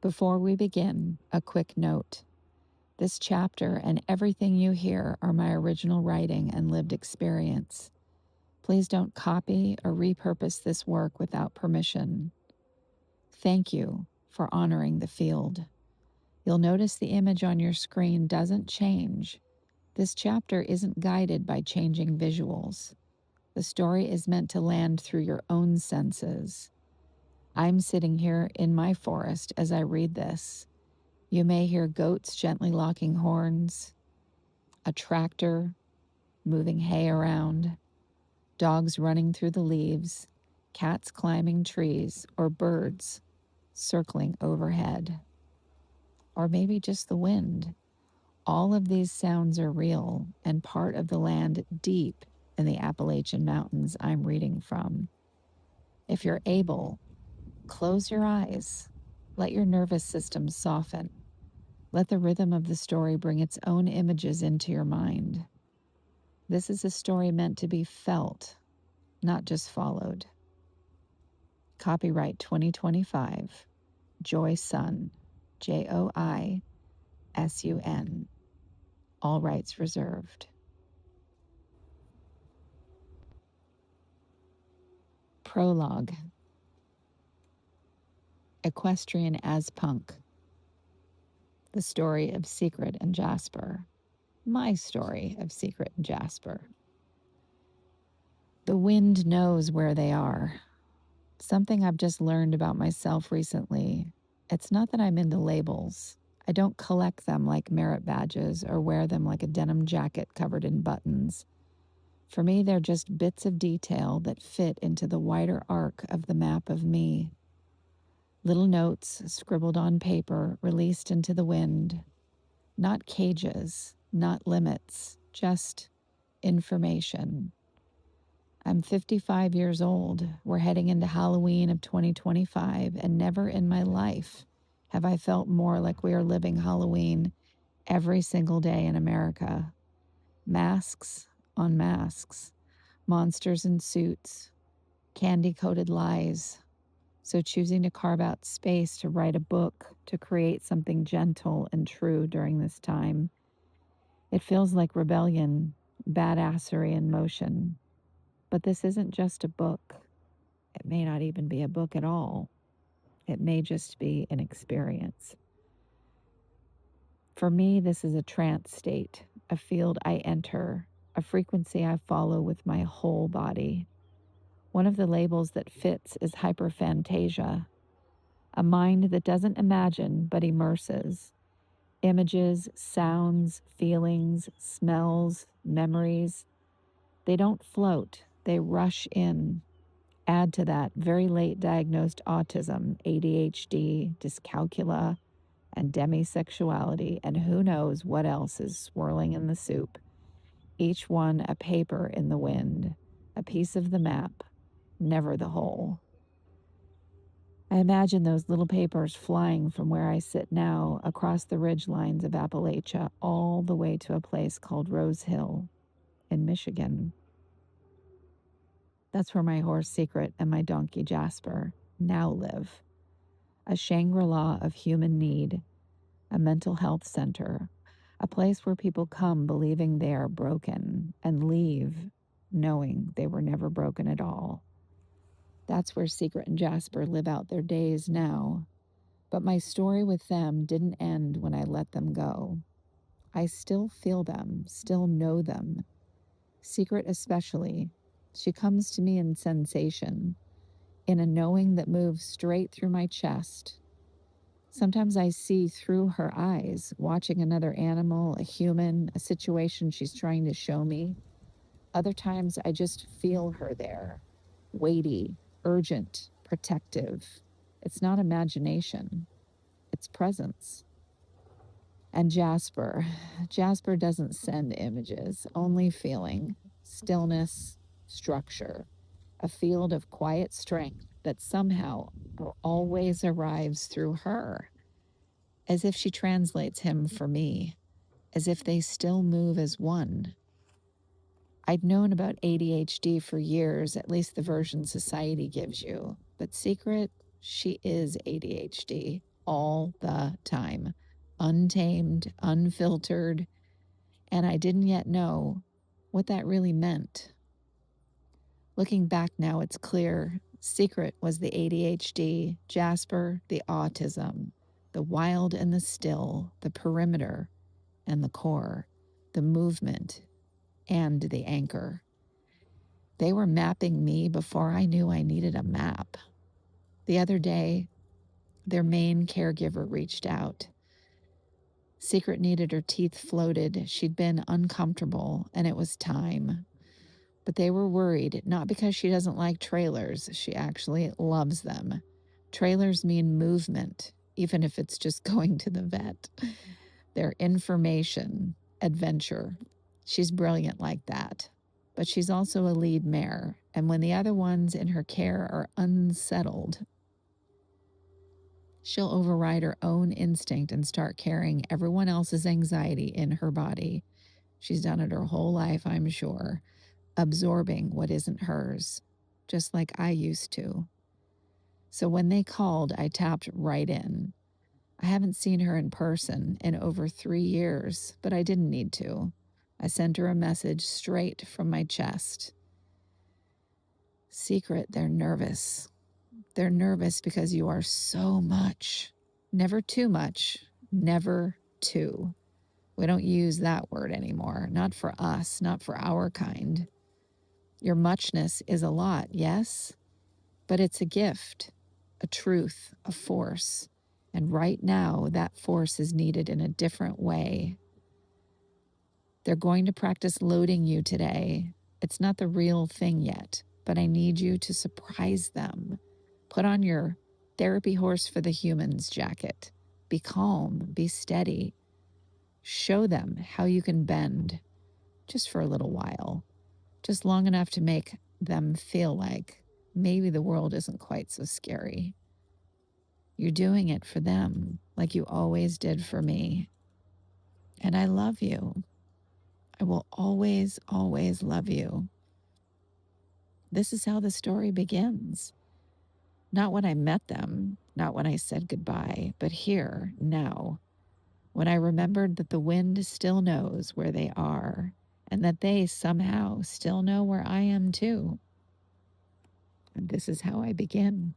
Before we begin, a quick note. This chapter and everything you hear are my original writing and lived experience. Please don't copy or repurpose this work without permission. Thank you for honoring the field. You'll notice the image on your screen doesn't change. This chapter isn't guided by changing visuals. The story is meant to land through your own senses. I'm sitting here in my forest as I read this. You may hear goats gently locking horns, a tractor moving hay around, dogs running through the leaves, cats climbing trees, or birds circling overhead. Or maybe just the wind. All of these sounds are real and part of the land deep in the Appalachian Mountains I'm reading from. If you're able, close your eyes. Let your nervous system soften. Let the rhythm of the story bring its own images into your mind. This is a story meant to be felt, not just followed. Copyright 2025, Joi Sun, Joisun. All rights reserved. Prologue. Equestrian as Punk. The story of Secret and Jasper. My story of Secret and Jasper. The wind knows where they are. Something I've just learned about myself recently. It's not that I'm into labels. I don't collect them like merit badges or wear them like a denim jacket covered in buttons. For me, they're just bits of detail that fit into the wider arc of the map of me. Little notes scribbled on paper, released into the wind. Not cages, not limits, just information. I'm 55 years old. We're heading into Halloween of 2025, and never in my life have I felt more like we are living Halloween every single day in America. Masks on masks, monsters in suits, candy-coated lies. So choosing to carve out space to write a book, to create something gentle and true during this time, it feels like rebellion, badassery in motion. But this isn't just a book. It may not even be a book at all. It may just be an experience. For me, this is a trance state, a field I enter, a frequency I follow with my whole body. One of the labels that fits is hyperphantasia, a mind that doesn't imagine but immerses. Images, sounds, feelings, smells, memories, they don't float, they rush in. Add to that very late diagnosed autism, ADHD, dyscalculia, and demisexuality, and who knows what else is swirling in the soup. Each one a paper in the wind, a piece of the map, never the whole. I imagine those little papers flying from where I sit now across the ridge lines of Appalachia all the way to a place called Rose Hill in Michigan. That's where my horse Secret and my donkey Jasper now live. A Shangri-La of human need, a mental health center, a place where people come believing they are broken and leave knowing they were never broken at all. That's where Secret and Jasper live out their days now. But my story with them didn't end when I let them go. I still feel them, still know them. Secret especially. She comes to me in sensation, in a knowing that moves straight through my chest. Sometimes I see through her eyes, watching another animal, a human, a situation she's trying to show me. Other times I just feel her there, weighty, urgent, protective. It's not imagination, it's presence. And Jasper doesn't send images, only feeling, stillness, structure, a field of quiet strength that somehow always arrives through her, as if she translates him for me, as if they still move as one. I'd known about ADHD for years, at least the version society gives you, but Secret, she is ADHD. all the time, untamed, unfiltered, and I didn't yet know what that really meant. Looking back now, it's clear Secret was the ADHD, Jasper, the autism, the wild and the still, the perimeter and the core, the movement and the anchor. They were mapping me before I knew I needed a map. The other day, their main caregiver reached out. Secret needed her teeth floated. She'd been uncomfortable, and it was time. But they were worried, not because she doesn't like trailers. She actually loves them. Trailers mean movement, even if it's just going to the vet. They're information, adventure. She's brilliant like that. But she's also a lead mare, and when the other ones in her care are unsettled, she'll override her own instinct and start carrying everyone else's anxiety in her body. She's done it her whole life, I'm sure, absorbing what isn't hers, just like I used to. So when they called, I tapped right in. I haven't seen her in person in over 3 years, but I didn't need to. I sent her a message straight from my chest. Secret, they're nervous. They're nervous because you are so much. Never too much, never too. We don't use that word anymore. Not for us, not for our kind. Your muchness is a lot, yes, but it's a gift, a truth, a force. And right now, that force is needed in a different way. They're going to practice loading you today. It's not the real thing yet, but I need you to surprise them. Put on your therapy horse for the humans jacket. Be calm, be steady. Show them how you can bend just for a little while, just long enough to make them feel like maybe the world isn't quite so scary. You're doing it for them like you always did for me. And I love you. I will always, always love you. This is how the story begins. Not when I met them, not when I said goodbye, but here, now, when I remembered that the wind still knows where they are and that they somehow still know where I am too. And this is how I begin.